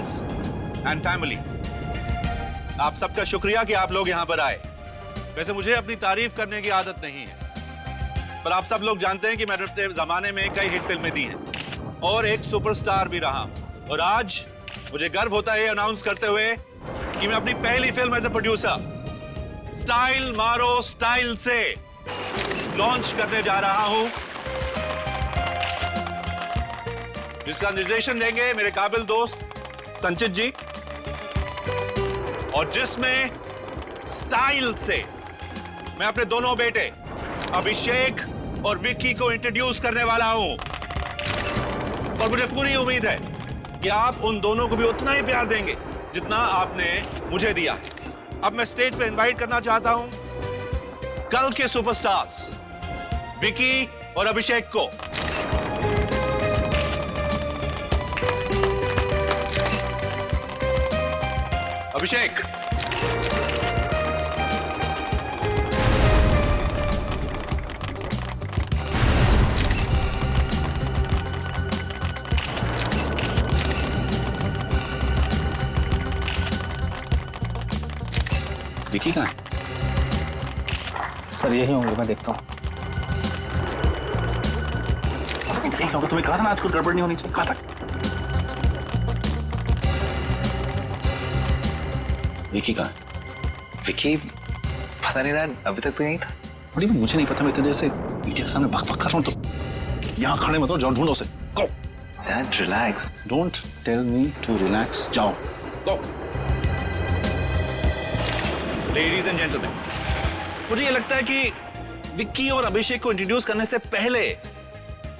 Friends and family, आप सबका शुक्रिया कि आप लोग यहां पर आए। वैसे मुझे अपनी तारीफ करने की आदत नहीं है, पर आप सब लोग जानते हैं कि मैंने अपने जमाने में कई हिट फिल्में दी हैं और एक सुपरस्टार भी रहा हूं। और आज मुझे गर्व होता है अनाउंस करते हुए कि मैं अपनी पहली film as a producer style मारो स्टाइल से लॉन्च करने जा रहा हूं, जिसका निर्देशन देंगे मेरे काबिल दोस्त संचित जी, और जिसमें स्टाइल से मैं अपने दोनों बेटे अभिषेक और विक्की को इंट्रोड्यूस करने वाला हूं। और मुझे पूरी उम्मीद है कि आप उन दोनों को भी उतना ही प्यार देंगे जितना आपने मुझे दिया है। अब मैं स्टेज पे इनवाइट करना चाहता हूं कल के सुपरस्टार्स विक्की और अभिषेक को। अभिषेक, विकी कहाँ है? सर यही होंगे, मैं देखता हूँ। तुम्हें कहा था ना आज कुछ गड़बड़ नहीं होनी चाहिए, कहा था। विकी कहाँ है? विकी पता नहीं रहा, अभी तक तो यहीं था। बड़ी मुझे नहीं पता, मैं इतनी देर से मीडिया के सामने बक कर रहा हूँ, तो यहाँ खड़े मत हो, जाओ ढूंढो उसे। Go. Dad relax. Don't tell me to relax, जाओ। गो। लेडीज एंड जेंटलमैन, मुझे ये लगता है कि विक्की और अभिषेक को इंट्रोड्यूस करने से पहले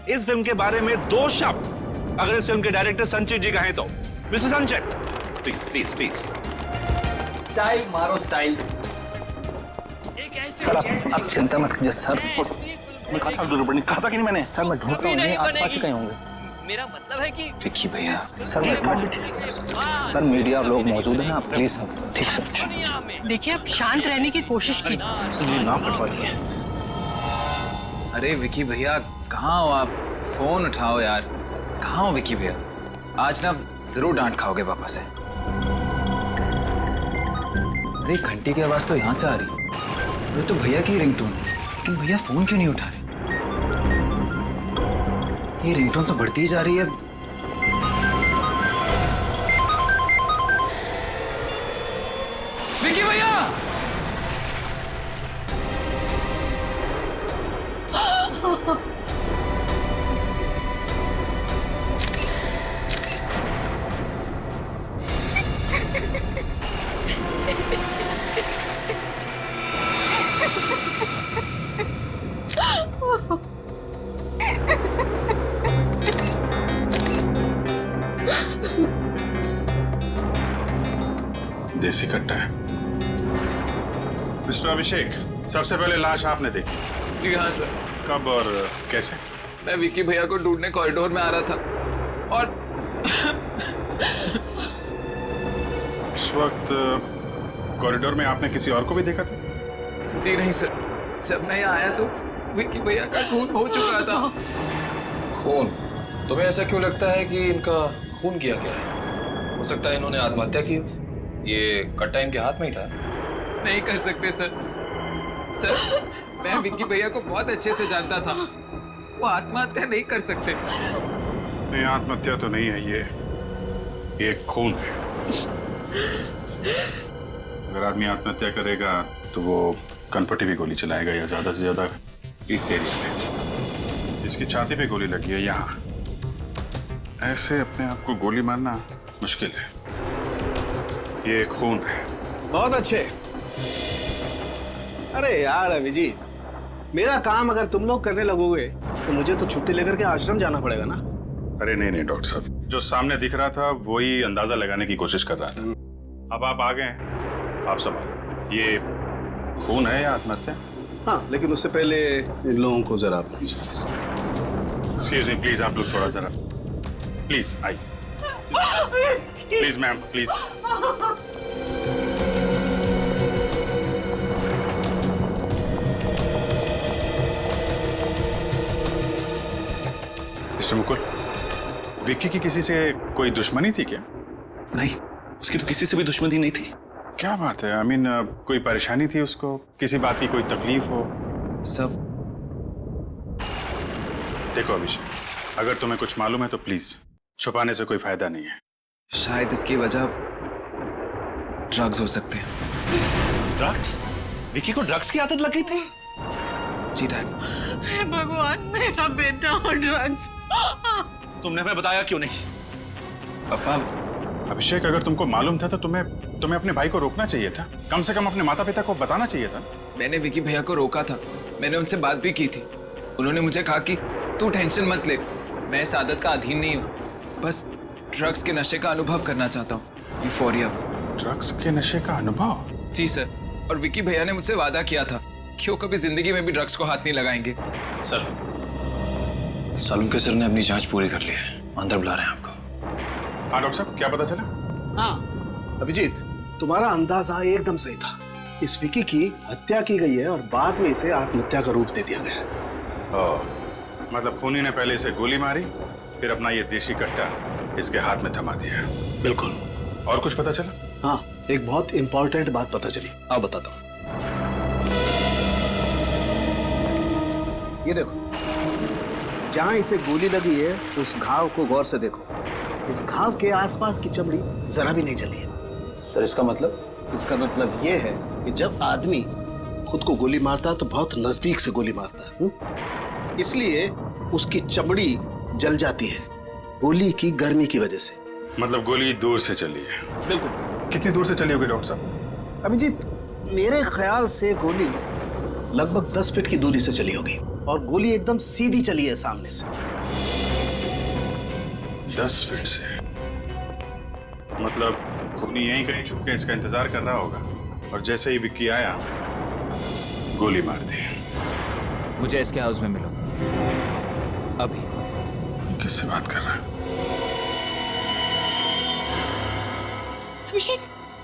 इस फिल्म के बारे में दो शब्द अगर इस फिल्म के डायरेक्टर संचित जी कहें तो। मिस्टर संचित, प्लीज प्लीज प्लीज। स्टाइल मारो स्टाइल। सर आप चिंता मत कीजिए सर। मैं कहा था गड़बड़ नहीं, कहा था कि नहीं मैंने? सर मैं ढूंढ रहा हूँ, नहीं आसपास ही कहीं होंगे। मेरा मतलब है कि विक्की भैया, सर मीडिया लोग मौजूद हैं, आप प्लीज ठीक से। देखिए आप शांत रहने की कोशिश कीजिए। नाम कटवाइए। अरे विक्की भैया कहाँ हो आप? फोन उठाओ यार। कहाँ हो विक्की भैया? आज ना जरूर डांट खाओगे पापा से। अरे घंटी की आवाज तो यहाँ से आ रही, ये तो भैया की रिंगटोन है, लेकिन भैया फोन क्यों नहीं उठा रहे? ये रिंगटोन तो बढ़ती ही जा रही है। विक्की भैया! देसी कट्टा है। मिस्टर अभिषेक, सबसे पहले लाश आपने देखी? जी हाँ सर। कब और कैसे? मैं विक्की भैया को ढूंढने कॉरिडोर में आ रहा था और उस वक्त कॉरिडोर में आपने किसी और को भी देखा था? जी नहीं सर, जब मैं यहाँ आया तो विक्की भैया का खून हो चुका था। खून? तुम्हें ऐसा क्यों लगता है कि इनका खून किया गया है? हो सकता है इन्होंने आत्महत्या की हो। ये कट्टा इनके हाथ में ही था। नहीं कर सकते सर। सर मैं विक्की भैया को बहुत अच्छे से जानता था, वो आत्महत्या नहीं कर सकते। नहीं, आत्महत्या तो नहीं है ये एक खून है। अगर आदमी आत्महत्या करेगा तो वो कनपटी पे गोली चलाएगा या ज्यादा से ज्यादा इस एरिया में। इसकी छाती पे गोली लगी है यहाँ। ऐसे अपने आप को गोली मारना मुश्किल है। ये खून है। बहुत अच्छे। अरे यार अभिजीत, मेरा काम अगर तुम लोग करने लगोगे तो मुझे तो छुट्टी लेकर के आश्रम जाना पड़ेगा ना। अरे नहीं नहीं डॉक्टर साहब, जो सामने दिख रहा था वही अंदाजा लगाने की कोशिश कर रहा था। अब आप आ गए हैं, आप संभालो। ये खून है या आत्महत्या? हाँ, लेकिन उससे पहले इन लोगों को जरा एक्सक्यूज मी प्लीज, आप लोग थोड़ा जरा प्लीज आइए। Please ma'am please. Mister Mukul, Vicky की किसी से कोई दुश्मनी थी क्या? नहीं, उसकी तो किसी से भी दुश्मनी नहीं थी। क्या बात है? आई मीन कोई परेशानी थी उसको, किसी बात की कोई तकलीफ हो? सब देखो अभिषेक, अगर तुम्हें कुछ मालूम है तो प्लीज छुपाने से कोई फायदा नहीं है। शायद इसकी वजह ड्रग्स हो सकते हैं। ड्रग्स? विकी को ड्रग्स की आदत लगी थी? जी डैड। हे भगवान, मेरा बेटा और ड्रग्स। तुमने हमें बताया क्यों नहीं? पापा, अभिषेक, अगर तुमको मालूम था तो तुम्हें अपने भाई को रोकना चाहिए था। कम से कम अपने माता पिता को बताना चाहिए था। मैंने विकी भैया को रोका था, मैंने उनसे बात भी की थी। उन्होंने मुझे कहा कि तू टेंशन मत ले, मैं इस आदत का अधीन नहीं हूँ, बस ड्रग्स के नशे का अनुभव करना चाहता हूँ। यूफोरिया। ड्रग्स के नशे का अनुभव? जी सर, और विकी भैया ने मुझसे वादा किया था कि वो कभी जिंदगी में भी ड्रग्स को हाथ नहीं लगाएंगे। सर, सालुंके सर ने अपनी जांच पूरी कर ली है, अंदर बुला रहे हैं आपको। हाँ डॉक्टर साहब, क्या पता चला? हाँ अभिजीत, तुम्हारा अंदाजा एकदम सही था। इस विकी की हत्या की गई है और बाद में इसे आत्महत्या का रूप दे दिया गया है। मतलब खूनी ने पहले इसे गोली मारी, फिर अपना ये देशी कट्टा इसके हाथ में थमा दिया। बिल्कुल। और कुछ पता चला? हाँ, एक बहुत इंपॉर्टेंट बात पता चली, आप बताता हूँ। ये देखो, जहां इसे गोली लगी है उस घाव को गौर से देखो। इस घाव के आसपास की चमड़ी जरा भी नहीं जली है। सर, इसका मतलब? इसका मतलब ये है कि जब आदमी खुद को गोली मारता है तो बहुत नजदीक से गोली मारता है, इसलिए उसकी चमड़ी जल जाती है गोली की गर्मी की वजह से। मतलब गोली दूर से चली है? बिल्कुल। कितनी दूर से चली होगी डॉक्टर साहब? अभिजीत, मेरे ख्याल से गोली लगभग 10 फीट की दूरी से चली होगी और गोली एकदम सीधी चली है सामने से। 10 फीट से? मतलब खूनी यहीं कहीं छुप के इसका इंतजार कर रहा होगा और जैसे ही विक्की आया गोली मार दी। मुझे इसके हाउस में मिलो अभी। किससे बात कर रहा है? अभिषेक,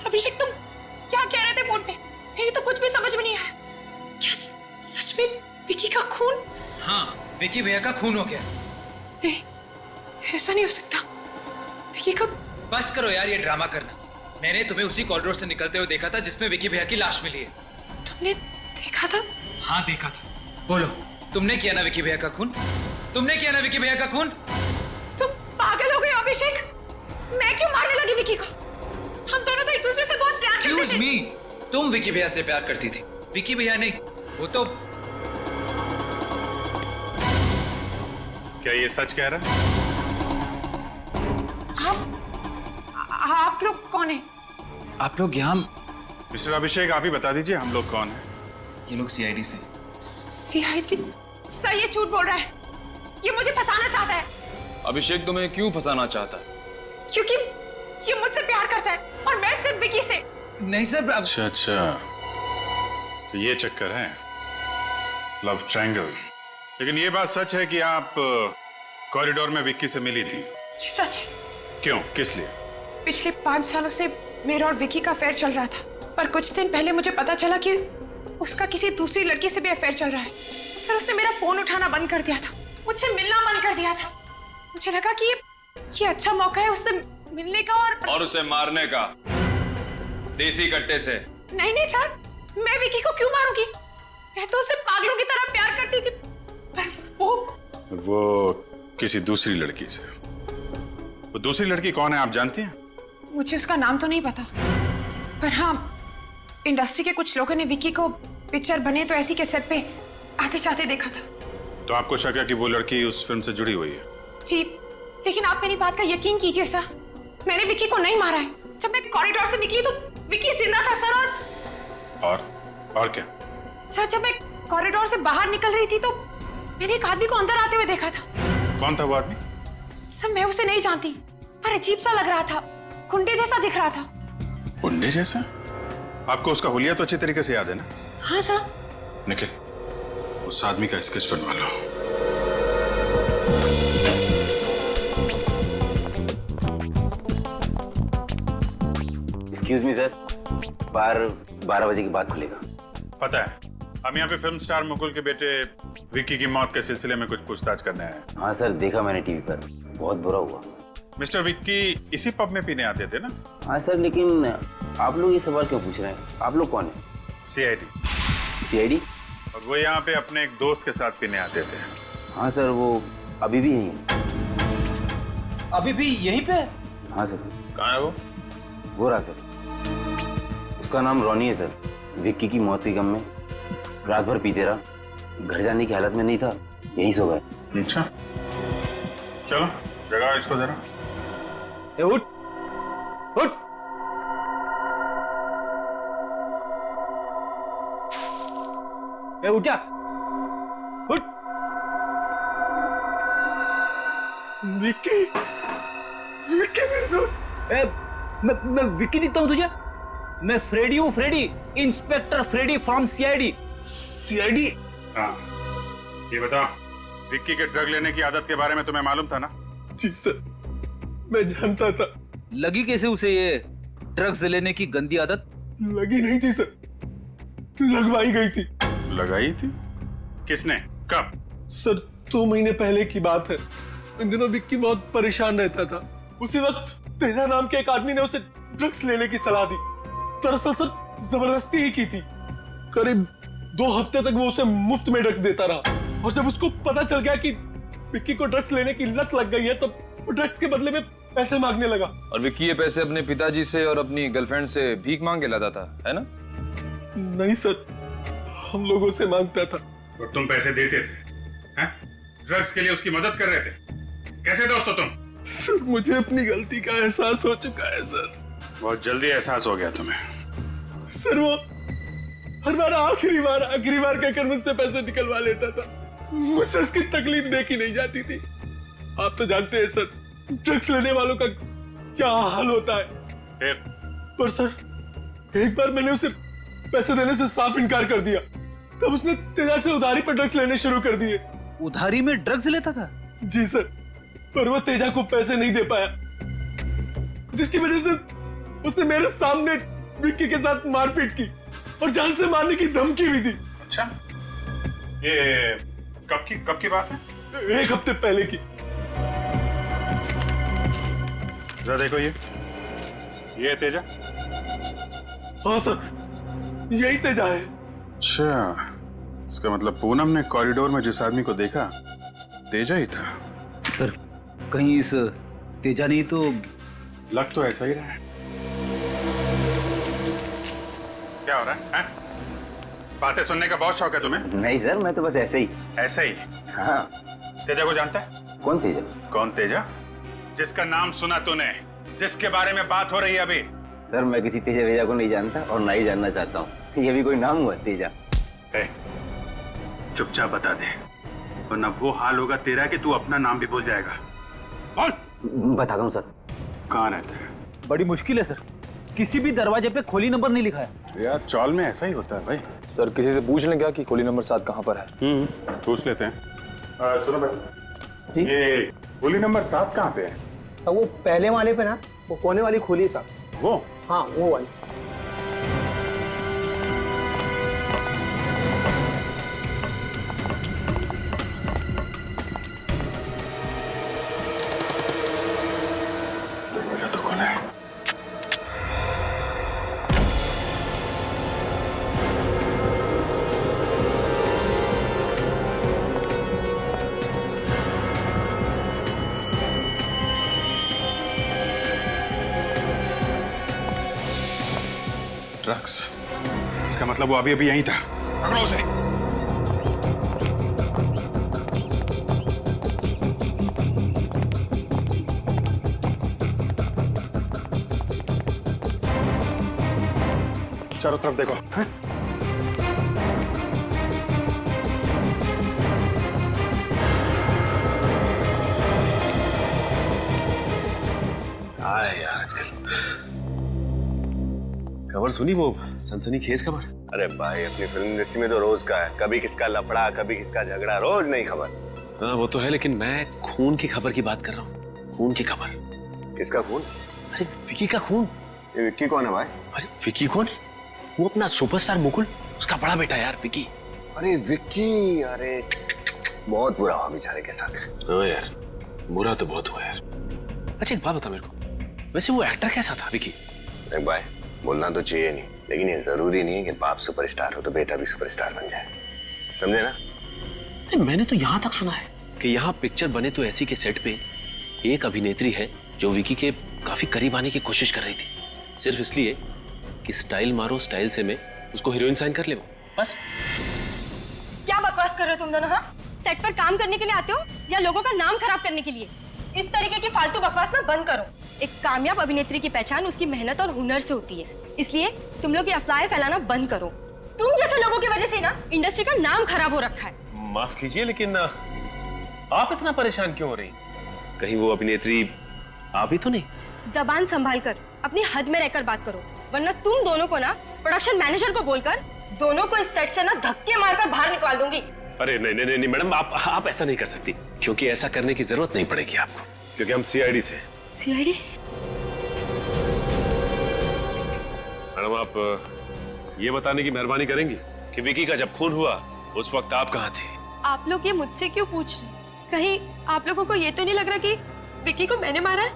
अभिषेक तुम क्या कह रहे थे फोन पे? मेरी तो कुछ भी समझ में नहीं आया। क्या सच में विकी का खून? हाँ, विकी भैया का खून हो गया। नहीं, ऐसा नहीं हो सकता। विकी का... बस करो यार ये ड्रामा करना। मैंने तुम्हें उसी कॉरिडोर से निकलते हुए देखा था जिसमें विकी भैया की लाश मिली है। तुमने देखा था? हाँ देखा था। बोलो, तुमने किया ना विकी भैया का खून? तुमने किया ना विकी भैया का खून? तुम पागल हो गए हो अभिषेक। मैं क्यों मारने लगी विकी को? हम दोनों तो एक दूसरे से बहुत प्यार करते थे। Excuse me, तुम विकी भैया से प्यार करती थी, विकी भैया नहीं। वो तो... क्या ये सच कह रहा है? आप लोग कौन हैं? आप लोग यहाँ... मिस्टर अभिषेक, आप ही बता दीजिए हम लोग कौन हैं? ये लोग सीआईडी से। सीआईडी? सर ये झूठ बोल रहा है, ये मुझे फंसाना चाहता है। अभिषेक तुम्हें क्यों फंसाना चाहता है? क्योंकि ये मुझसे प्यार करता है और मैं सिर्फ विकी से। नहीं सर, अच्छा अच्छा, तो ये चक्कर है, लव ट्रायंगल। लेकिन ये बात सच है कि आप कॉरिडोर में विक्की से मिली थी? ये सच। क्यों, किस लिए? पिछले 5 सालों से मेरा और विकी का अफेयर चल रहा था, पर कुछ दिन पहले मुझे पता चला कि उसका किसी दूसरी लड़की से भी अफेयर चल रहा है। सर उसने मेरा फोन उठाना बंद कर दिया था, मुझसे मिलना बंद कर दिया था। मुझे लगा कि ये अच्छा मौका है उससे मिलने का और उसे मारने का, देसी कट्टे से। नहीं नहीं सर, मैं विकी को क्यों मारूंगी? मैं तो उसे पागलों की तरह प्यार करती थी, पर वो किसी दूसरी लड़की से। वो दूसरी लड़की कौन है आप जानती हैं? मुझे उसका नाम तो नहीं पता, पर हाँ इंडस्ट्री के कुछ लोगों ने विकी को पिक्चर बने तो ऐसी के सेट पे आते जाते देखा था। तो आपको शक है कि वो लड़की उस फिल्म से जुड़ी हुई है? जी, लेकिन आप मेरी बात का यकीन कीजिए सर, मैंने विकी को नहीं मारा है। जब मैं कॉरिडोर से निकली तो विकी जिंदा था सर। और क्या? सर जब मैं कॉरिडोर से बाहर निकल रही थी तो मैंने एक आदमी को अंदर आते हुए देखा था। कौन था वो आदमी? सर मैं उसे नहीं जानती, पर अजीब सा लग रहा था, गुंडे जैसा दिख रहा था। गुंडे जैसा? आपको उसका हुलिया तो अच्छी तरीके से याद है ना? हाँ सर। निखिल, उस आदमी का स्केच बनवा लो। एक्सक्यूज मी सर, बार 12 बजे के बाद खुलेगा। पता है, हम यहाँ पे फिल्म स्टार मुकुल के बेटे विक्की की मौत के सिलसिले में कुछ पूछताछ करने आए हैं। हाँ सर, देखा मैंने टीवी पर, बहुत बुरा हुआ। मिस्टर विक्की इसी पब में पीने आते थे ना? हाँ सर, लेकिन आप लोग ये सवाल क्यों पूछ रहे हैं? आप लोग कौन है? सीआईडी। सीआईडी? और वो यहाँ पे अपने एक दोस्त के साथ पीने आते थे। हाँ सर, वो अभी भी यहीं है। अभी भी यहीं पे? हाँ सर। कहाँ है वो? वो रहा सर। उसका नाम रॉनी है सर। विक्की की मौत के गम में रात भर पीते रहा, घर जाने की हालत में नहीं था, यहीं सो गए। अच्छा, चलो जगाओ इसको जरा। ए, उठ उठ। ए, उठ जा, उठ। विक्की, विक्की मेरे दोस्त। ए, मैं विक्की दिखता हूँ तुझे? मैं फ्रेडी हूँ, Freddy, inspector Freddy from CID. CID? हाँ, ये बताओ, विक्की के ड्रग लेने की आदत के बारे में तुम्हें मालूम था ना? जी सर, मैं जानता था। लगी कैसे उसे ये ड्रग्स लेने की गंदी आदत? लगी नहीं थी सर, लगवाई गई थी। लगाई थी? किसने? कब? सर 2 महीने पहले की बात है। इन दिनों विक्की बहुत परेशान रहता था। उसी वक्त तेजा नाम के एक आदमी ने उसे ड्रग्स लेने की सलाह दी। दरअसल सर जबरदस्ती ही की थी। करीब 2 हफ्ते तक वो उसे मुफ्त में ड्रग्स देता रहा, और जब उसको पता चल गया कि विक्की को ड्रग्स लेने की लत लग गई है, तो वो ड्रग्स के बदले में पैसे मांगने लगा। और विक्की ये पैसे अपने पिताजी से और अपनी गर्लफ्रेंड से भीख मांग के लाता था, है ना? नहीं सर, हम लोगों से मांगता था। और तुम पैसे देते थे? हैं? ड्रग्स के लिए उसकी मदद कर रहे थे? कैसे दोस्त हो तुम? सर मुझे अपनी गलती का एहसास हो चुका है सर। बहुत जल्दी एहसास हो गया तुम्हें। सर वो हर बार आखिरी बार कहकर मुझसे पैसे निकलवा लेता था। मुझसे उसकी तकलीफ देखी नहीं जाती थी। आप तो जानते हैं सर, ड्रग्स लेने वालों का क्या हाल होता है। फिर? पर सर एक बार मैंने उसे पैसे देने से साफ इनकार कर दिया, तब उसने तेजा से उधारी पर ड्रग्स लेने शुरू कर दिए। उधारी में ड्रग्स लेता था? जी सर, पर वो तेजा को पैसे नहीं दे पाया, जिसकी वजह से उसने मेरे सामने विक्की के साथ मारपीट की और जान से मारने की धमकी भी दी। अच्छा, ये कब की बात है? 1 हफ्ते पहले की। जरा देखो, ये तेजा? हाँ सर, यही तेजा है। अच्छा, इसका मतलब पूनम ने कॉरिडोर में जिस आदमी को देखा, तेजा ही था। सर कहीं इस तेजा नहीं तो? लग तो ऐसा ही रहा है। क्या हो रहा है? बातें सुनने का बहुत शौक है तुम्हें? नहीं सर, मैं तो बस ऐसे ही। ऐसे ही? हाँ। तेजा को जानता है? कौन तेजा? कौन तेजा? जिसका नाम सुना तूने, जिसके बारे में बात हो रही है अभी। सर मैं किसी तेजा वेजा को नहीं जानता और ना ही जानना चाहता हूँ। ये भी कोई नाम हुआ तेजा? चुपचाप बता दे, वरना वो हाल होगा तेरा कि तू अपना नाम भी भूल जाएगा। बोल। बताता हूँ सर। कहाँ रहता है? बड़ी मुश्किल है सर, किसी भी दरवाजे पे खोली नंबर नहीं लिखा है। यार चौल में ऐसा ही होता है भाई। सर किसी से पूछ लें क्या कि खोली नंबर 7 कहाँ पर है? पूछ लेते हैं। सुनो भाई, ये खोली नंबर 7 कहाँ पे है? वो पहले वाले पे ना, वो कोने वाली खोली साहब। वो? हाँ वो वाली। तो खोला है। ड्रग्स, इसका मतलब वो अभी अभी यहीं था। पकड़ो उसे। चारों तरफ देखो। हैं? यार आजकल खबर सुनी, वो सनसनीखेज खबर? अरे भाई, अपनी फिल्म इंडस्ट्री में तो रोज का है, कभी किसका लफड़ा, कभी किसका झगड़ा, रोज नई खबर। हाँ वो तो है, लेकिन मैं खून की खबर की बात कर रहा हूँ। खून की खबर। किसका खून? अरे विकी का खून। ये विक्की कौन है भाई? अरे विकी कौन है? वो अपना सुपरस्टार मुकुल, उसका बड़ा बेटा यार विकी। अरे विक्की, अरे बहुत बुरा हुआ बेचारे के साथ। हाँ यार, बुरा तो बहुत हुआ यार। अच्छा एक बात बता मेरे को, वैसे वो एक्टर कैसा था विकी? देख भाई, बोलना तो चाहिए नहीं, लेकिन ये जरूरी नहीं है कि बाप सुपरस्टार हो तो बेटा भी सुपरस्टार बन जाए, समझे ना? नहीं, मैंने तो यहाँ तक सुना है कि यहाँ पिक्चर बने तो ऐसी के सेट पे एक अभिनेत्री है जो विकी के काफी करीब आने की कोशिश कर रही थी, सिर्फ इसलिए कि स्टाइल मारो स्टाइल से मैं उसको हीरोइन साइन कर ले, बस। क्या बकवास कर रहे हो तुम दोनों? हाँ, सेट पर काम करने के लिए आते हो या लोगों का नाम खराब करने के लिए? इस तरीके की फालतू बकवास ना बंद करो। एक कामयाब अभिनेत्री की पहचान उसकी मेहनत और हुनर से होती है, इसलिए तुम लोग ये अफवाहें फैलाना बंद करो। तुम जैसे लोगों की वजह से ना इंडस्ट्री का नाम खराब हो रखा है। माफ कीजिए, लेकिन आप इतना परेशान क्यों हो रही? कहीं वो अभिनेत्री आप ही तो नहीं? जबान संभाल कर अपनी हद में रहकर बात करो, वरना तुम दोनों को ना प्रोडक्शन मैनेजर को बोलकर दोनों को इस सेट से ना धक्के मारकर बाहर निकाल दूंगी। अरे नहीं नहीं नहीं मैडम, आप ऐसा नहीं कर सकती, क्योंकि ऐसा करने की जरूरत नहीं पड़ेगी आपको, क्योंकि हम सीआईडी से। सीआईडी? मैडम आप ये बताने की मेहरबानी करेंगी कि विकी का जब खून हुआ उस वक्त आप कहाँ थे? आप लोग ये मुझसे क्यों पूछ रहे? कहीं आप लोगों को ये तो नहीं लग रहा कि विकी को मैंने मारा है?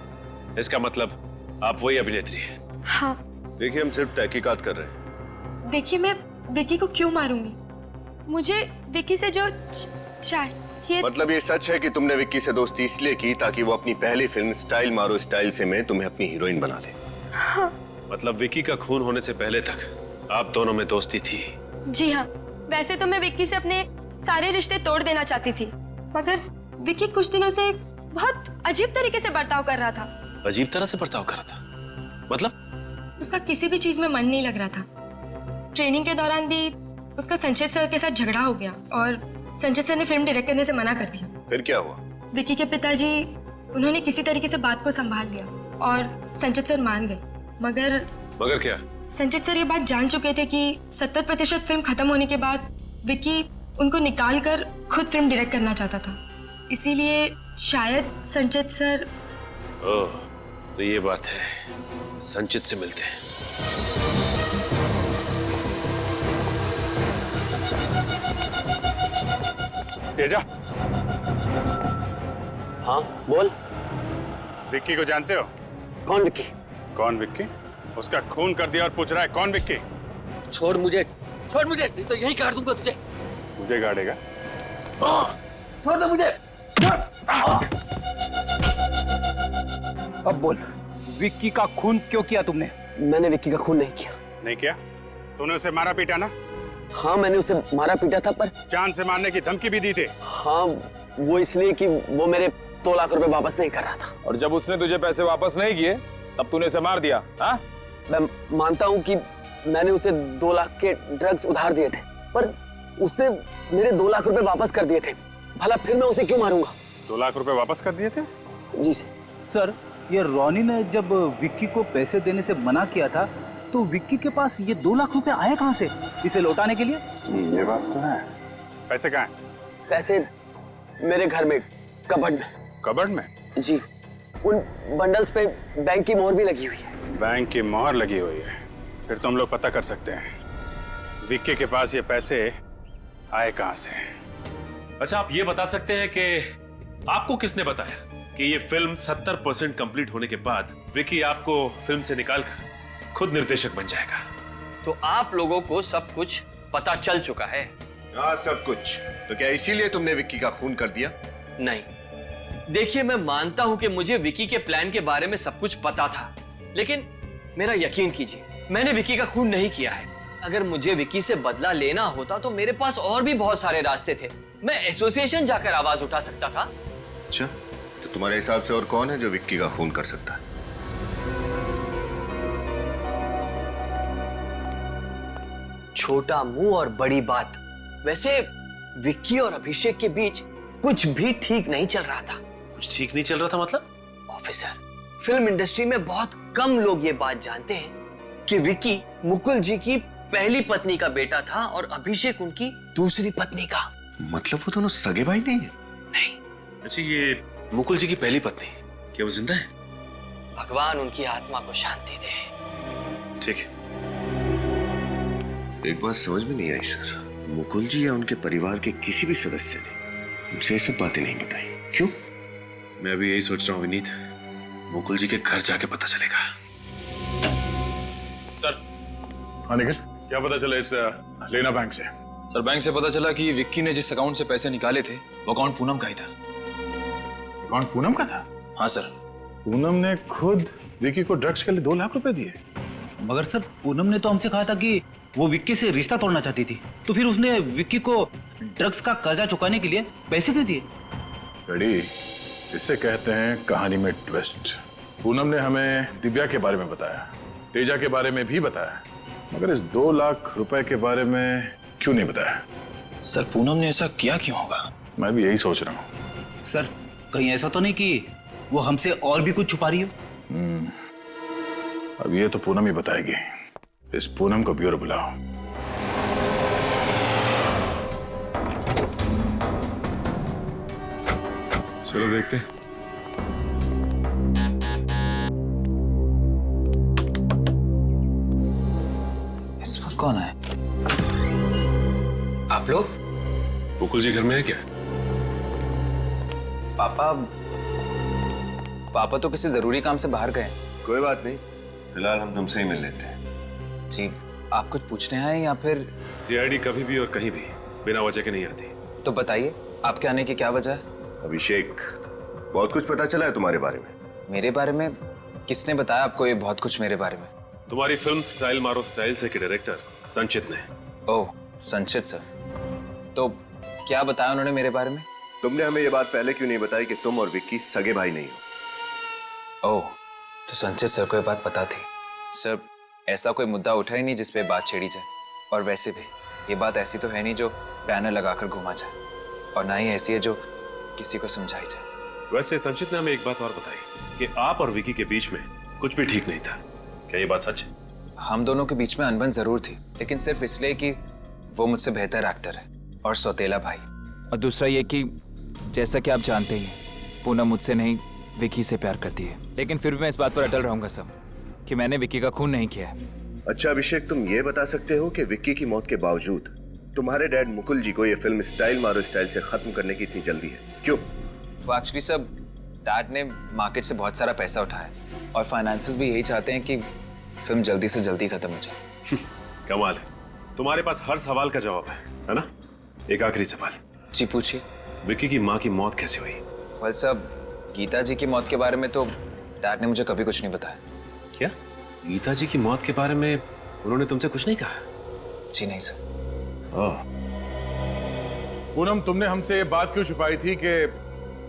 इसका मतलब आप वही अभिनेत्री हैं? हाँ। देखिए, हम सिर्फ तहकीकात कर रहे हैं। देखिए, मैं विकी को क्यों मारूंगी? मुझे विकी से जो चाहिए। मतलब ये सच है कि तुमने विक्की से दोस्ती इसलिए की ताकि वो अपनी पहली फिल्म स्टाइल मारो स्टाइल से में तुम्हें अपनी हीरोइन बना ले? हाँ। मतलब विकी का खून होने से पहले तक आप दोनों में दोस्ती थी? जी हाँ, वैसे तो मैं विक्की से अपने सारे रिश्ते तोड़ देना चाहती थी, मगर विक्की कुछ दिनों से बहुत अजीब तरीके से बर्ताव कर रहा था। अजीब तरह से बर्ताव कर रहा था? मतलब? उसका किसी भी चीज में मन नहीं लग रहा था। ट्रेनिंग के दौरान भी उसका संचित सर के साथ झगड़ा हो गया और संचित सर ने फिल्म डायरेक्ट करने से मना कर दिया। फिर क्या हुआ? विकी के पिताजी उन्होंने किसी तरीके से बात को संभाल लिया और संचित सर मान गए, मगर क्या? संचित सर ये बात जान चुके थे कि 70% फिल्म खत्म होने के बाद विकी उनको निकाल कर खुद फिल्म डायरेक्ट करना चाहता था, इसीलिए शायद संचित सर। ओह, तो ये बात है। संचित से मिलते हैं। तेजा। हाँ बोल। विक्की को जानते हो? कौन विक्की? कौन विक्की? उसका खून कर दिया और पूछ रहा है कौन विक्की? छोड़ मुझे, नहीं तो यही काट दूंगा तुझे। मुझे गाड़ेगा? छोड़ दे मुझे। अब बोल, विक्की का खून क्यों किया तुमने? मैंने विक्की का खून नहीं किया। नहीं किया? तूने उसे मारा पीटा ना? हाँ मैंने उसे मारा पीटा था, पर जान से मारने की धमकी भी दी थी। हाँ, वो इसलिए कि वो मेरे 2 लाख रुपए वापस नहीं कर रहा था। और जब उसने तुझे पैसे वापस नहीं किए तब तूने उसे मार दिया? हाँ? मैं मानता हूँ कि मैंने उसे 2 लाख के ड्रग्स उधार दिए थे, पर उसने मेरे 2 लाख रुपए वापस कर दिए थे। भला फिर मैं उसे क्यों मारूंगा? 2 लाख रुपए वापस कर दिए थे? जी सर, ये रॉनी ने जब विक्की को पैसे देने से मना किया था तो विक्की के पास ये 2 लाख रुपए आए कहाँ से इसे लौटाने के लिए? ये बात तो है। पैसे कहाँ हैं? पैसे मेरे घर में, कबर्ड में। कबर्ड में? जी, उन बंडल्स पे बैंक की मोहर भी लगी हुई है। बैंक की मोहर लगी हुई है? फिर तो हम लोग पता कर सकते हैं विक्की के पास ये पैसे आए कहाँ से। अच्छा, आप ये बता सकते हैं कि आपको किसने बताया कि ये फिल्म 70% कंप्लीट होने के बाद विक्की आपको फिल्म से निकालकर खुद निर्देशक बन जाएगा? तो आप लोगों को सब कुछ पता चल चुका है? हाँ, सब कुछ। तो क्या इसीलिए तुमने विक्की का खून कर दिया? नहीं, देखिए मैं मानता हूं कि मुझे विक्की के प्लान के बारे में सब कुछ पता था, लेकिन मेरा यकीन कीजिए, मैंने विक्की का खून नहीं किया है। अगर मुझे विक्की से बदला लेना होता तो मेरे पास और भी बहुत सारे रास्ते थे। मैं एसोसिएशन जाकर आवाज उठा सकता था। अच्छा, तो तुम्हारे हिसाब से और कौन है जो विक्की का खून कर सकता है? छोटा मुंह और बड़ी बात। वैसे विक्की और अभिषेक के बीच कुछ भी ठीक नहीं चल रहा था। कुछ ठीक नहीं चल रहा था मतलब? ऑफिसर, फिल्म इंडस्ट्री में बहुत कम लोग ये बात जानते हैं कि विक्की मुकुल जी की पहली पत्नी का बेटा था और अभिषेक उनकी दूसरी पत्नी का। मतलब वो दोनों सगे भाई नहीं है? नहीं। अच्छा, ये मुकुल जी की पहली पत्नी, क्या वो जिंदा है? भगवान उनकी आत्मा को शांति दे। ठीक है। एक बात समझ में नहीं आई सर, मुकुल जी या उनके परिवार के किसी भी सदस्य ने मुझे ये सब बातें नहीं बताई। क्यों? मैं अभी यही सोच रहा हूँ विनीत, मुकुल जी के घर जाके पता चलेगा। सर। हाँ निखिल, क्या पता चला इस लेना बैंक से? सर बैंक से पता चला कि विक्की ने जिस अकाउंट से पैसे निकाले थे वो अकाउंट पूनम का ही था। अकाउंट पूनम का था? हाँ सर। पूनम ने खुद विक्की को ड्रग्स के लिए 2 लाख रुपए दिए। मगर सर पूनम ने तो हमसे कहा था कि वो विक्की से रिश्ता तोड़ना चाहती थी, तो फिर उसने विक्की को ड्रग्स का कर्जा चुकाने के लिए पैसे क्यों दिए? रेडी, इसे कहते हैं कहानी में ट्विस्ट। पूनम ने हमें दिव्या के बारे में बताया, तेजा के बारे में भी बताया, मगर इस 2 लाख रुपए के बारे में क्यों नहीं बताया? सर पूनम ने ऐसा किया क्यों होगा? मैं भी यही सोच रहा हूँ। सर कहीं ऐसा तो नहीं कि वो हमसे और भी कुछ छुपा रही हो? अब ये तो पूनम ही बताएगी। इस पूनम को ब्यूरो बुलाओ। चलो देखते हैं। इस वक्त कौन है? आप लोग? मुकुल जी घर में है क्या? पापा तो किसी जरूरी काम से बाहर गए। कोई बात नहीं, फिलहाल हम तुमसे ही मिल लेते हैं। जी, आप कुछ पूछने आए या फिर? सीआईडी कभी भी और कहीं भी बिना वजह के नहीं आती। तो बताइए आपके आने की क्या वजह है? अभिषेक, बहुत कुछ पता चला है तुम्हारे बारे में। मेरे बारे में? किसने बताया आपको ये बहुत कुछ मेरे बारे में? तुम्हारी फिल्म स्टाइल मारो स्टाइल से के डायरेक्टर संचित ने। ओह संचित सर, तो क्या बताया उन्होंने मेरे बारे में? तुमने हमें ये बात पहले क्यों नहीं बताई कि तुम और विक्की सगे भाई नहीं हो? ओह, तो संचित सर को ये बात पता थी। सर ऐसा कोई मुद्दा उठा ही नहीं जिस पे बात छेड़ी जाए, और वैसे भी ये बात ऐसी तो है नहीं जो बैनर लगाकर घुमा जाए, और ना ही ऐसी है जो किसी को समझाई जाए। वैसे संचित ने हमें एक बात और बताई कि आप और विकी के बीच में कुछ भी ठीक नहीं था। क्या ये बात सच है? हम दोनों के बीच में अनबन जरूर थी, लेकिन सिर्फ इसलिए कि वो मुझसे बेहतर एक्टर है और सौतेला भाई। और दूसरा ये कि जैसा कि आप जानते ही हैं, पूनम मुझसे नहीं विकी से प्यार करती है, लेकिन फिर भी मैं इस बात पर अटल रहूंगा सब कि मैंने विकी का खून नहीं किया है। अच्छा अभिषेक, तुम ये बता सकते हो कि विक्की की मौत के बावजूद तुम्हारे डैड मुकुल जी को ये फिल्म स्टाइल मारो स्टाइल से खत्म करने की इतनी जल्दी है, क्यों? वो एक्चुअली सब डैड ने मार्केट से बहुत सारा पैसा उठाया और फाइनेंसेस भी यही चाहते हैं कि फिल्म जल्दी से जल्दी खत्म हो जाए। कमाल है, तुम्हारे पास हर सवाल का जवाब है ना? एक आखिरी सवाल। जी पूछिए। विक्की की माँ की मौत कैसे हुई? वेल सब गीता जी की मौत के बारे में तो डैड ने मुझे कभी कुछ नहीं बताया। क्या गीता जी की मौत के बारे में उन्होंने तुमसे कुछ नहीं कहा? जी नहीं सर। पूनम, तुमने हमसे ये बात क्यों छुपाई थी कि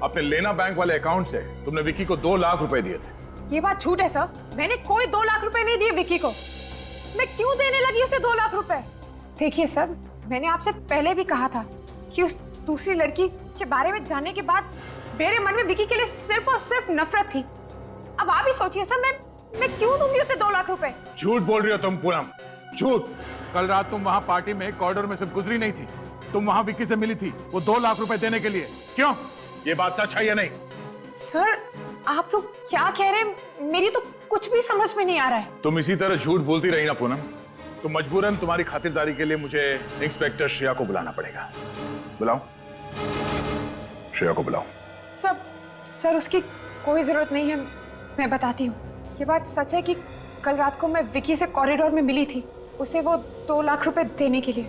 अपने लेना बैंक वाले अकाउंट से तुमने विक्की को 2 लाख रुपए दिए थे? ये बात झूठ है सर, मैंने कोई 2 लाख रुपए नहीं दिए विक्की को। मैं क्यों देने लगी उसे 2 लाख रुपए? देखिए सर, मैंने आपसे पहले भी कहा था कि उस दूसरी लड़की के बारे में जानने के बाद मेरे मन में विक्की के लिए सिर्फ और सिर्फ नफरत थी। अब आप ही सोचिए सर, मैं क्यों दूंगी उसे 2 लाख रुपए? झूठ बोल रही हो तुम पूनम, झूठ। कल रात तुम वहां पार्टी में कॉरिडोर में से गुजरी नहीं थी, तुम वहां विक्की से मिली थी वो 2 लाख रुपए देने के लिए। क्यों? ये बात सच है या नहीं? सर आप लोग क्या कह रहे हैं, मेरी तो कुछ भी समझ में नहीं आ रहा है। तुम इसी तरह झूठ बोलती रही ना पूनम, तो मजबूरन तुम्हारी खातिरदारी के लिए मुझे इंस्पेक्टर श्रेया को बुलाना पड़ेगा। बुलाओ, श्रेया को बुलाओ। सर उसकी कोई जरूरत नहीं है, मैं बताती हूँ। ये बात सच है कि कल रात को मैं विक्की से कॉरिडोर में मिली थी, उसे वो 2 लाख रुपए देने के लिए।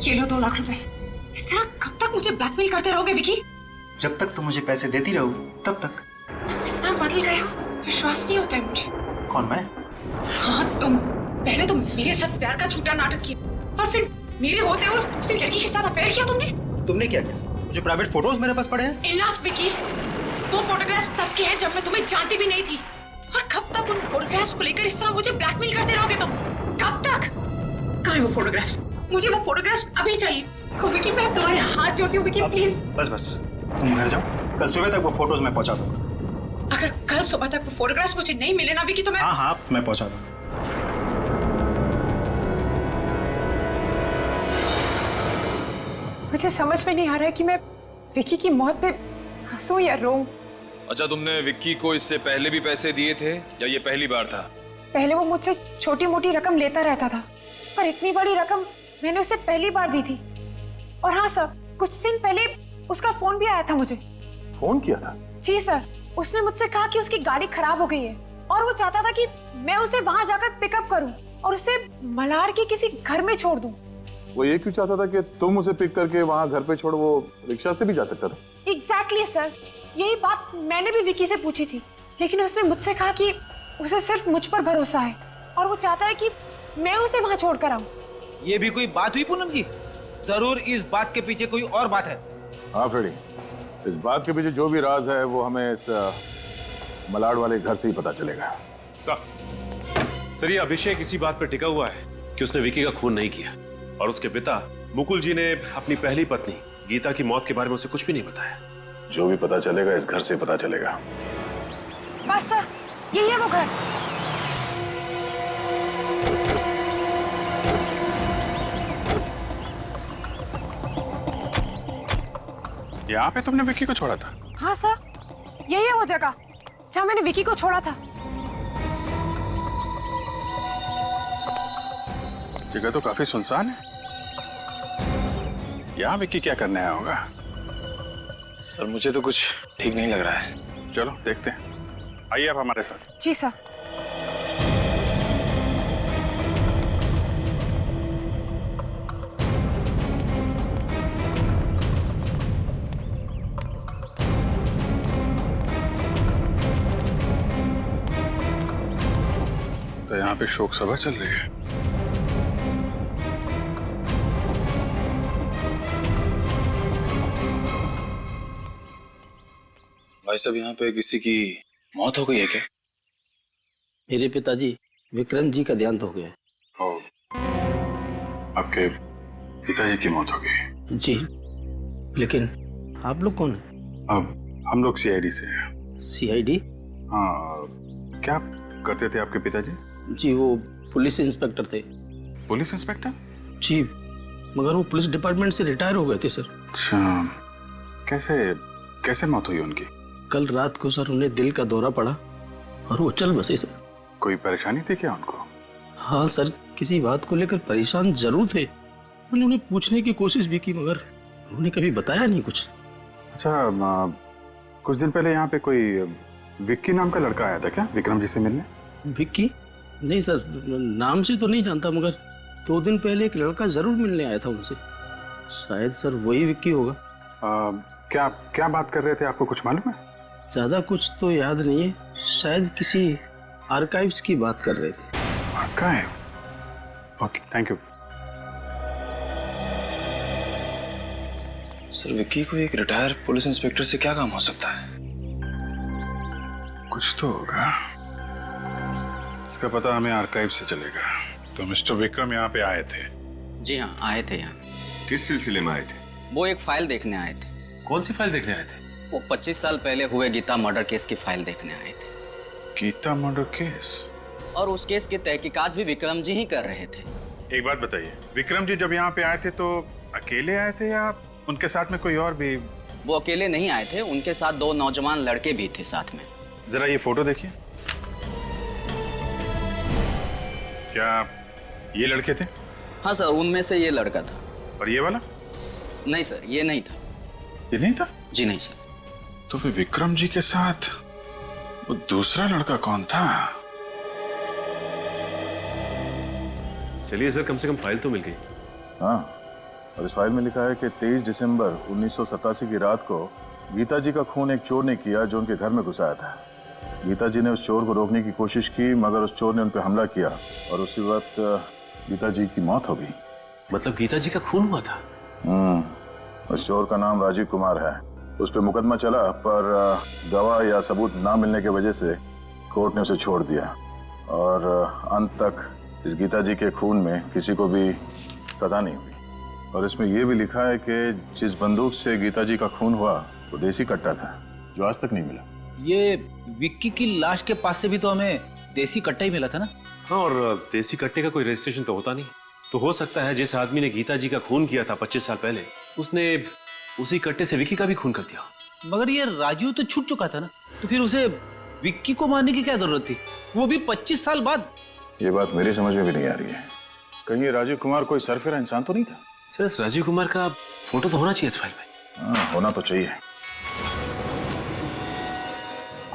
ये लो 2 लाख रुपए। इस तरह कब तक मुझे ब्लैकमेल करते रहोगे विक्की? जब तक तुम मुझे पैसे देती रहो तब तक। तुम इतना बदल गए हो, विश्वास नहीं होता है मुझे। कौन, मैं? हाँ तुम। पहले तो मेरे साथ प्यार का झूठा नाटक किया और फिर मेरे होते हुए उस दूसरी लड़की के साथ अफेयर किया तुमने क्या किया? जो प्राइवेट फोटोज मेरे पास पड़े हैं। इनफ विक्की, वो फोटोग्राफ्स तब के हैं जब मैं तुम्हें जानती भी नहीं थी, और कब तक उन फोटोग्राफ्स को लेकर इस तरह मुझे ब्लैकमेल करते रहोगे तुम? कब तक? कहाँ है वो फोटोग्राफ्स? मुझे वो फोटोग्राफ्स अभी चाहिए। देखो विक्की, मैं तुम्हारे हाथ जोड़ती हूँ विक्की, प्लीज। बस तुम घर जाओ, कल सुबह तक वो फोटोज मैं पहुंचा दूंगा। अगर कल सुबह तक वो फोटोग्राफ्स मुझे नहीं मिले ना विक्की तो मैं... हाँ मैं पहुंचा दूंगा। मुझे समझ में नहीं आ रहा है कि मैं विक्की की मौत पे हंसूं या रोऊं। अच्छा, तुमने विक्की को इससे पहले भी पैसे दिए थे या ये पहली बार था? पहले वो मुझसे छोटी मोटी रकम लेता रहता था, पर इतनी बड़ी रकम मैंने उसे पहली बार दी थी। और हाँ सर, कुछ दिन पहले उसका फोन भी आया था मुझे। फोन किया था? जी सर, उसने मुझसे कहा कि उसकी गाड़ी खराब हो गई है और वो चाहता था कि मैं उसे वहां जाकर पिकअप करूं और उसे मल्हार के किसी घर में छोड़ दूं। वो ये क्यों चाहता था कि तुम उसे पिक करके वहां घर पे छोड़? वो रिक्शा से भी जा सकता था। एग्जैक्टली सर, यही बात मैंने भी विकी से पूछी थी, लेकिन उसने मुझसे कहा कि उसे सिर्फ मुझ पर भरोसा है और वो चाहता है कि मैं उसे वहां छोड़कर आऊं। ये भी कोई बात हुई पूनम जी? जरूर इस बात के पीछे कोई और बात है। हाँ फ्रेडी, इस बात के पीछे जो भी राज है वो हमें इस मलाड वाले घर से ही पता चलेगा। सर ये अभिषेक इसी बात पर टिका हुआ है कि उसने विकी का खून नहीं किया और उसके पिता मुकुल जी ने अपनी पहली पत्नी गीता की मौत के बारे में उसे कुछ भी नहीं बताया। जो भी पता चलेगा इस घर से पता चलेगा। बस सर, यही है वो घर। यहाँ पे तुमने विकी को छोड़ा था? हाँ सर, यही है वो जगह जहाँ मैंने विकी को छोड़ा था। जगह तो काफी सुनसान है। यहाँ विकी क्या करने आया होगा? सर मुझे तो कुछ ठीक नहीं लग रहा है। चलो देखते हैं, आइए आप हमारे साथ। जी सर। तो यहाँ पे शोक सभा चल रही है। भाई साहब यहाँ पे किसी की मौत हो गई है क्या? मेरे पिताजी विक्रम जी का देहांत हो गया है। आपके पिताजी की मौत हो गई? जी, लेकिन आप लोग कौन हैं? अब हम लोग सीआईडी से हैं। सीआईडी? हाँ, क्या करते थे आपके पिताजी? जी वो पुलिस इंस्पेक्टर थे। Police inspector? जी, मगर वो पुलिस डिपार्टमेंट से रिटायर हो गए थे सर। अच्छा, कैसे कैसे मौत हुई उनकी? कल रात को सर उन्हें दिल का दौरा पड़ा और वो चल बसे सर। कोई परेशानी थी क्या उनको? हाँ सर, किसी बात को लेकर परेशान जरूर थे। मैंने उन्हें पूछने की कोशिश भी की मगर उन्होंने कभी बताया नहीं कुछ। अच्छा, कुछ दिन पहले यहाँ पे कोई विक्की नाम का लड़का आया था क्या विक्रम जी से मिलने? विक्की? नहीं सर, नाम से तो नहीं जानता मगर 2 दिन पहले एक लड़का जरूर मिलने आया था उनसे। शायद सर वही विक्की होगा। क्या क्या बात कर रहे थे, आपको कुछ मालूम है? ज्यादा कुछ तो याद नहीं है, शायद किसी आर्काइव्स की बात कर रहे थे। Archive? Okay, thank you. Sir Vicky को एक रिटायर पुलिस इंस्पेक्टर से क्या काम हो सकता है? कुछ तो होगा, इसका पता हमें आर्काइव से चलेगा। तो मिस्टर विक्रम यहाँ पे आए थे? जी हाँ, आए थे यहाँ। किस सिलसिले में आए थे? वो एक फाइल देखने आए थे। कौन सी फाइल देखने आए थे? वो 25 साल पहले हुए गीता मर्डर केस की फाइल देखने आए थे। Geeta murder case? और उस केस की तहकीकात भी विक्रम जी ही कर रहे थे। एक बात बताइए, विक्रम जी जब यहाँ पे आए थे तो अकेले आए थे या उनके साथ में कोई और भी? वो अकेले नहीं आए थे, उनके साथ 2 नौजवान लड़के भी थे साथ में। जरा ये फोटो देखिए। क्या ये लड़के थे? हाँ सर, उनमें से ये लड़का था। और ये वाला? नहीं सर, ये नहीं था। ये नहीं था? जी नहीं सर। तो फिर विक्रम जी के साथ वो दूसरा लड़का कौन था? चलिए सर, कम से कम फाइल तो मिल गई। हाँ, और इस फाइल में लिखा है कि 23 दिसंबर 1987 की रात को गीता जी का खून एक चोर ने किया जो उनके घर में घुसाया था। गीता जी ने उस चोर को रोकने की कोशिश की मगर उस चोर ने उन पर हमला किया और उसी वक्त गीता जी की मौत हो गई। मतलब गीता जी का खून हुआ था? उस चोर का नाम राजीव कुमार है। उस पर मुकदमा चला पर गवाह या सबूत ना मिलने की वजह से कोर्ट ने उसे छोड़ दिया और अंत तक इस गीता जी के खून में किसी को भी सजा नहीं हुई। और इसमें यह भी लिखा है कि जिस बंदूक से गीता जी का खून हुआ वो देसी कट्टा था जो आज तक नहीं मिला। ये विक्की की लाश के पास से भी तो हमें देसी कट्टा ही मिला था ना? हाँ, और देसी कट्टे का कोई रजिस्ट्रेशन तो होता नहीं। तो हो सकता है जिस आदमी ने गीता जी का खून किया था 25 साल पहले, उसने उसी कट्टे से विक्की का भी खून कर दिया। मगर ये राजू तो छूट चुका था ना, तो फिर उसे विक्की को मारने की क्या जरूरत थी, वो भी 25 साल बाद? ये बात मेरी समझ में भी नहीं आ रही है। कहीं ये राजीव कुमार कोई सरफिरा इंसान तो नहीं था? सर इस राजीव कुमार का फोटो तो होना चाहिए इस फाइल में। हाँ, होना तो चाहिए।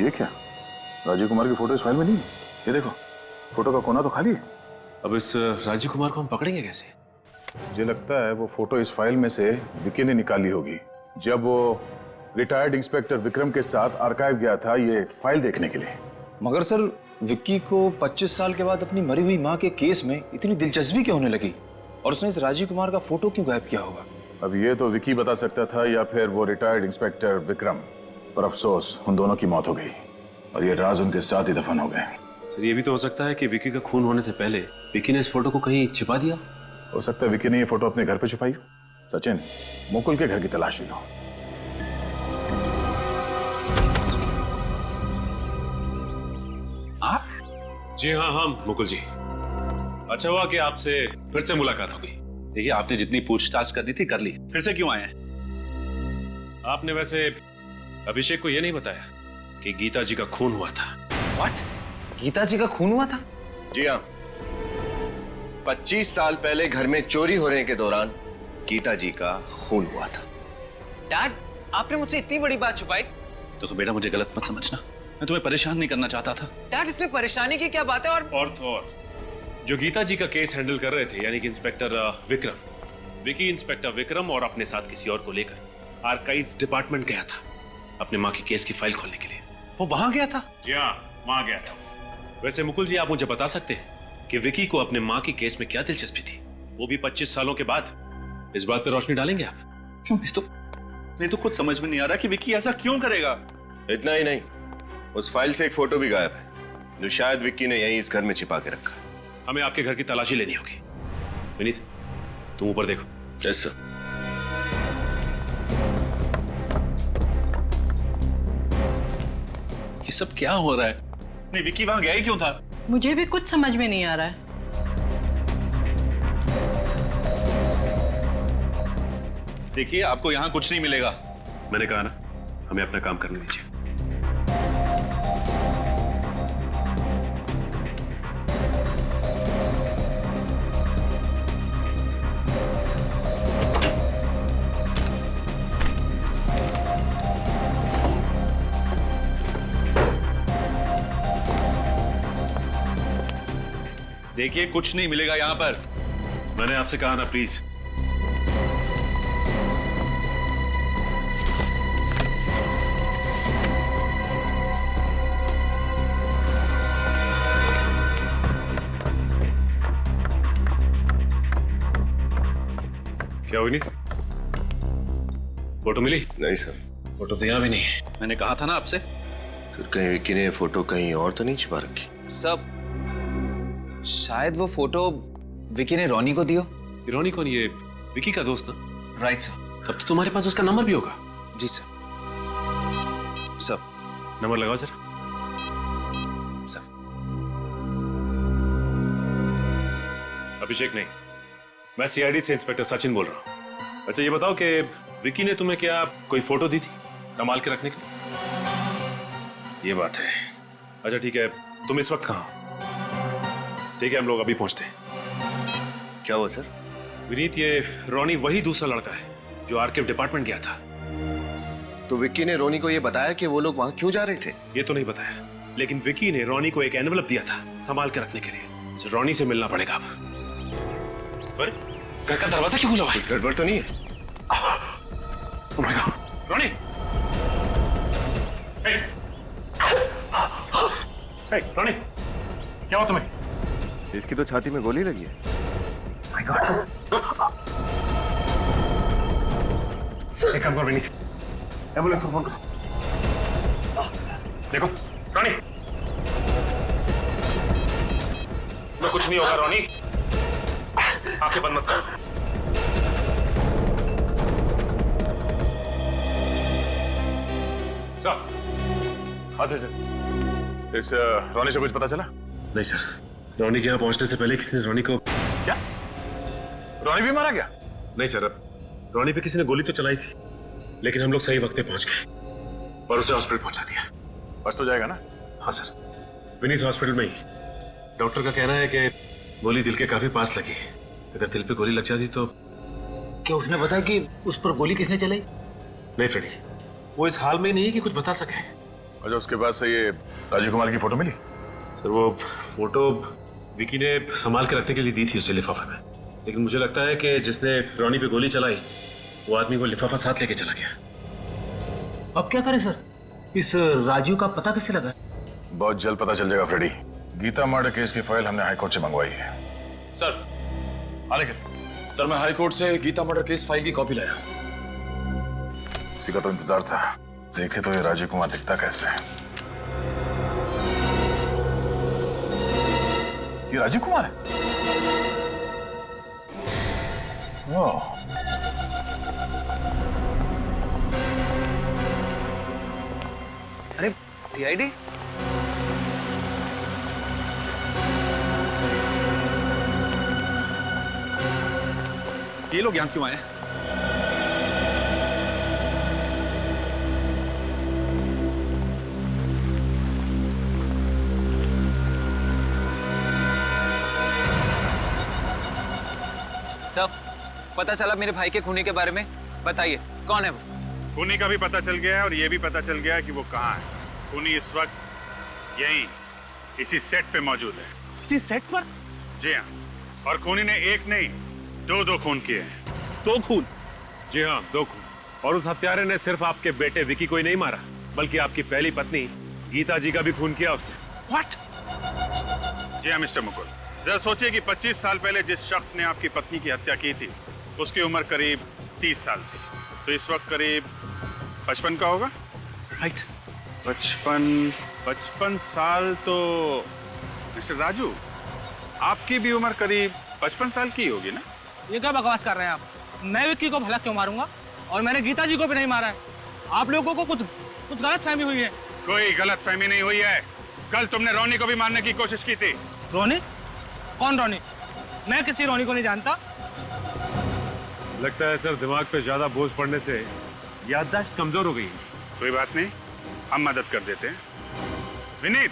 ये क्या, राजीव कुमार की फोटो इस फाइल में नहीं है? ये देखो, फोटो का कोना तो खाली है। अब इस राजीव कुमार को हम पकड़ेंगे कैसे? मुझे लगता है वो फोटो इस फाइल में से विकी ने निकाली होगी जब वो रिटायर्ड इंस्पेक्टर विक्रम के साथ आर्काइव गया था ये फाइल देखने के लिए। मगर सर, विक्की को 25 साल के बाद अपनी मरी हुई माँ के केस में इतनी दिलचस्पी क्यों होने लगी, और उसने इस राजीव कुमार का फोटो क्यों गायब किया होगा? अब ये तो विकी बता सकता था या फिर वो रिटायर्ड इंस्पेक्टर विक्रम, पर अफसोस उन दोनों की मौत हो गई और ये राज उनके साथ ही दफन हो गए। सर ये भी तो हो सकता है कि विकी का खून होने से पहले विकी ने इस फोटो को कहीं छिपा दिया। हो सकता है विकी ने ये फोटो अपने घर पे छुपाई हो। सचिन, मुकुल के घर की तलाशी लो। आप? जी हाँ हाँ मुकुल जी, अच्छा हुआ कि आपसे फिर से मुलाकात हो गई। देखिए, आपने जितनी पूछताछ करनी थी कर ली, फिर से क्यों आए हैं? आपने वैसे अभिषेक को यह नहीं बताया कि गीता जी का खून हुआ था। व्हाट? गीता जी का खून हुआ था? जी हाँ, 25 साल पहले घर में चोरी होने के दौरान गीता जी का खून हुआ था। डैड, आपने मुझसे इतनी बड़ी बात छुपाई? तो बेटा मुझे गलत मत समझना, मैं तुम्हें परेशान नहीं करना चाहता था। डैड, इसमें परेशानी की क्या बात है? और जो गीता जी का केस हैंडल कर रहे थे, यानी कि इंस्पेक्टर विक्रम, विकी इंस्पेक्टर विक्रम और अपने साथ किसी और को लेकर आर्काइव्स डिपार्टमेंट गया था अपने माँ की केस की फाइल खोलने के लिए। वो वहां गया था? जी हाँ, वहां गया था। वैसे मुकुल जी, आप मुझे बता सकते हैं कि विकी को अपने माँ की केस में क्या दिलचस्पी थी, वो भी 25 सालों के बाद? इस बात पर रोशनी डालेंगे आप? क्यों? नहीं तो कुछ समझ में नहीं आ रहा कि विकी ऐसा क्यों करेगा। इतना ही नहीं, उस फाइल से एक फोटो भी गायब है जो शायद विक्की ने यहीं इस घर में छिपा के रखा है। हमें आपके घर की तलाशी लेनी होगी। विनीत, तुम ऊपर देखो। Yes sir. ये सब क्या हो रहा है? नहीं, विक्की वहां गया ही क्यों था? मुझे भी कुछ समझ में नहीं आ रहा है। देखिए, आपको यहाँ कुछ नहीं मिलेगा। मैंने कहा ना, हमें अपना काम करने दीजिए। देखिए, कुछ नहीं मिलेगा यहाँ पर। मैंने आपसे कहा ना, प्लीज। क्या हुई? नहीं फोटो मिली? नहीं सर, फोटो तो यहाँ भी नहीं है। मैंने कहा था ना आपसे। फिर कहीं विक्की ने फोटो कहीं और तो नहीं छिपा रखी? सब शायद वो फोटो विकी ने रोनी को दियो। रोनी कौन? ये विकी का दोस्त ना? Right sir. तब तो तुम्हारे पास उसका नंबर भी होगा। जी सर। सब नंबर लगाओ सर। सर। अभिषेक नहीं, मैं सीआईडी से इंस्पेक्टर सचिन बोल रहा हूँ। अच्छा ये बताओ कि विकी ने तुम्हें क्या कोई फोटो दी थी संभाल के रखने के लिए? ये बात है। अच्छा ठीक है, तुम इस वक्त कहाँ हो? ठीक है, हम लोग अभी पहुंचते हैं। क्या हुआ सर? विनीत, ये रोनी वही दूसरा लड़का है जो आर्काइव डिपार्टमेंट गया था। तो विक्की ने रोनी को ये बताया कि वो लोग वहां क्यों जा रहे थे? ये तो नहीं बताया, लेकिन विकी ने रोनी को एक एनवलप दिया था संभाल के रखने के लिए। रोनी से मिलना पड़ेगा अब। घर का दरवाजा क्यों खुला हुआ है? गड़बड़ तो नहीं है? Oh my God, Ronnie! Hey, रोनी, क्या हुआ तुम्हें? इसकी तो छाती में गोली लगी है। My God. एक काम करो विनीत, एम्बुलेंस को फोन करो। देखो, रोनी, मैं कुछ नहीं होगा रोनी, आंखें बंद मत करो। इस रोनी से कुछ पता चला? नहीं सर, रोनी के यहाँ पहुंचने से पहले किसी ने रोनी को... क्या? रोनी भी मारा गया? नहीं सर, रोनी पे किसी ने गोली तो चलाई थी, लेकिन हम लोग सही वक्त पे पहुंच गए और उसे हॉस्पिटल पहुंचा दिया। बस तो जाएगा ना? हाँ सर, विनीत हॉस्पिटल में ही। डॉक्टर का कहना है कि गोली दिल के काफी पास लगी, अगर दिल पे गोली लग जाती तो। क्या उसने बताया कि उस पर गोली किसने चलाई? नहीं फ्रेडी, वो इस हाल में नहीं है कि कुछ बता सके। अच्छा, उसके बाद से ये राजीव कुमार की फोटो मिली? सर वो फोटो विकी ने संभाल के रखने के लिए दी थी उसे लिफाफे में, लेकिन मुझे लगता है कि जिसने रॉनी पे गोली चलाई वो आदमी वो लिफाफा साथ लेके चला गया। अब क्या करें सर? इस राजू का पता कैसे लगा? बहुत जल्द पता चल जाएगा फ्रेडी। गीता मर्डर केस की फाइल हमने हाईकोर्ट से मंगवाई है। सर आने के सर, मैं हाईकोर्ट से गीता मर्डर केस फाइल की कॉपी लाया। इसी का तो इंतजार था। देखे तो ये राजीव कुमार दिखता कैसे है। ये राजीव कुमार है? वाह, अरे सीआईडी? ये लोग यहाँ क्यों आए? सब पता चला मेरे भाई के खूनी के बारे में? बताइए कौन है वो? खूनी का भी पता चल गया है और ये भी पता चल गया है कि वो कहाँ है। खूनी इस वक्त यहीं इसी सेट पे मौजूद है। इसी सेट पर? जी हाँ, और खूनी ने एक नहीं दो खून किए हैं। 2 खून? जी हाँ, 2 खून। और उस हत्यारे ने सिर्फ आपके बेटे विकी को ही नहीं मारा, बल्कि आपकी पहली पत्नी गीता जी का भी खून किया उसने। What? जी हाँ मिस्टर मुकुल, जरा सोचिए कि 25 साल पहले जिस शख्स ने आपकी पत्नी की हत्या की थी उसकी उम्र करीब 30 साल थी, तो इस वक्त करीब 55 का होगा। राइट। 55 साल। तो मिस्टर राजू, आपकी भी उम्र करीब 55 साल की होगी ना? ये क्या बकवास कर रहे हैं आप? मैं विक्की को भला क्यों मारूंगा? और मैंने गीता जी को भी नहीं मारा है। आप लोगों को कुछ गलत फहमी हुई है। कोई गलत फहमी नहीं हुई है। कल तुमने रोनी को भी मारने की कोशिश की थी। रोनी? कौन रोनी? मैं किसी रोनी को नहीं जानता। लगता है सर दिमाग पे ज्यादा बोझ पड़ने से याददाश्त कमजोर हो गई। कोई बात नहीं, हम मदद कर देते हैं। विनीत,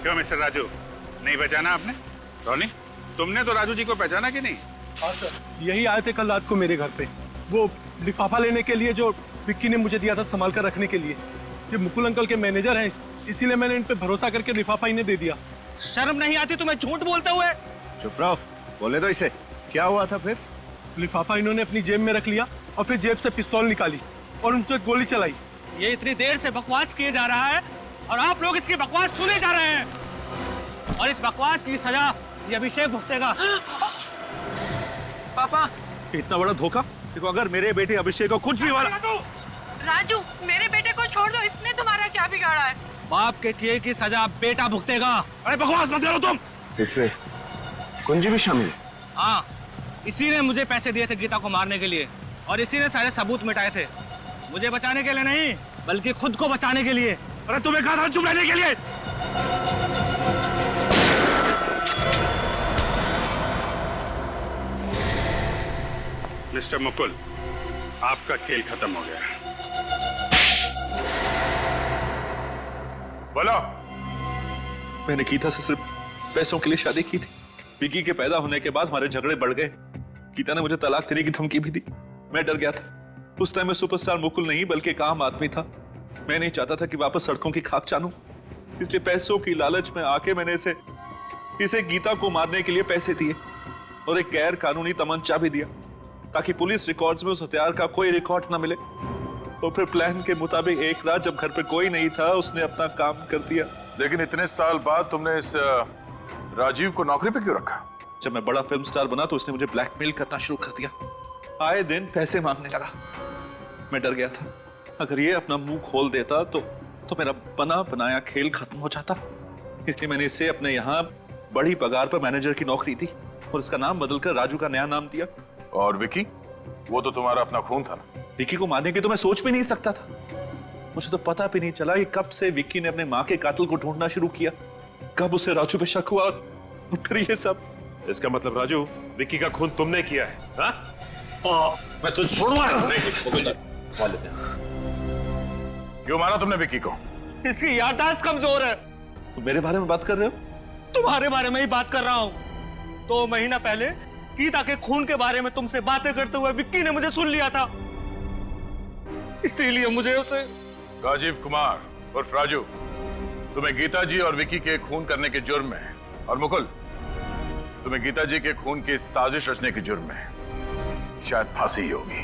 क्यों मिस्टर राजू, नहीं पहचाना आपने? रोनी, तुमने तो राजू जी को पहचाना कि नहीं? हाँ सर, यही आए थे कल रात को मेरे घर पे, वो लिफाफा लेने के लिए जो विक्की ने मुझे दिया था संभाल कर रखने के लिए। ये मुकुल अंकल के मैनेजर हैं, इसीलिए मैंने इन पे भरोसा करके लिफाफा इन्हें दे दिया। शर्म नहीं आती तुम्हें झूठ बोलते हुए? चुप रहो, बोले तो इसे। क्या हुआ था फिर? लिफाफा इन्होंने अपनी जेब में रख लिया और फिर जेब से पिस्तौल निकाली और उनसे गोली चलाई। ये इतनी देर से बकवास किए जा रहा है और आप लोग इसकी बकवास सुने जा रहे हैं, और इस बकवास की सजा ये अभिषेक भुगतेगा। पापा, इतना बड़ा धोखा। देखो, अगर मेरे बेटे अभिषेक को कुछ भी हुआ। राजू, मेरे बेटे को छोड़ दो, इसने तुम्हारा क्या बिगाड़ा है? बाप के किए की सजा बेटा भुगतेगा। अरे बकवास मत करो तुम। इसमें कुंजी भी शामिल है? हाँ, इसी ने मुझे पैसे दिए थे गीता को मारने के लिए, और इसी ने सारे सबूत मिटाए थे। मुझे बचाने के लिए नहीं, बल्कि खुद को बचाने के लिए। अरे तुम्हें कहा था चुप रहने के लिए। मिस्टर मुकुल, आपका खेल खत्म हो गया। बोलो। मैंने गीता से सिर्फ पैसों के लिए शादी की थी। विकी के पैदा होने के बाद हमारे झगड़े बढ़ गए। गीता ने मुझे तलाक देने की धमकी भी दी। मैं डर गया था। उस टाइम में सुपरस्टार मुकुल नहीं बल्कि एक आम आदमी था। मैं नहीं चाहता था कि वापस सड़कों की खाक जानूं, इसलिए पैसों की लालच में आके मैंने इसे गीता को मारने के लिए पैसे दिए और एक गैर कानूनी तमंचा भी दिया, ताकि पुलिस रिकॉर्ड्स में उस हथियार का कोई रिकॉर्ड ना मिले। और फिर प्लान के मुताबिक एक रात जब घर पे कोई नहीं था, उसने अपना काम कर दिया। लेकिन इतने साल बाद तुमने इस राजीव को नौकरी पे क्यों रखा? जब मैं बड़ा फिल्म स्टार बना तो उसने मुझे ब्लैकमेल करना शुरू कर दिया। आए दिन पैसे मांगने लगा। मैं डर गया था, अगर ये अपना मुंह खोल देता तो मेरा बना बनाया खेल खत्म हो जाता। इसलिए मैंने इसे अपने यहाँ बड़ी पगार पर मैनेजर की नौकरी दी और इसका नाम बदलकर राजू का नया नाम दिया। और विकी, वो तो तुम्हारा अपना खून था ना? विकी को मारने की तो मैं सोच भी नहीं सकता था। मुझे तो पता भी नहीं चला कि कब से विक्की ने अपने माँ के कातिल को ढूंढना शुरू किया, कब उसे राजू पे शक हुआ और फिर ये सब। इसका मतलब राजू, विक्की का खून तुमने किया है? हाँ? मैं तुझे छोड़ूंगा नहीं। क्यों मारा तुमने विक्की को? इसकी याददाश्त कमजोर है। तुम मेरे बारे में बात कर रहे हो? तुम्हारे बारे में ही बात कर रहा हूँ। 2 महीना पहले गीता के खून के बारे में तुमसे बातें करते हुए विक्की ने मुझे सुन लिया था, इसीलिए मुझे उसे। राजीव कुमार उर्फ राजू, तुम्हें गीता जी और विक्की के खून करने के जुर्म में, और मुकुल तुम्हें गीता जी के खून की साजिश रचने के जुर्म में शायद फांसी होगी।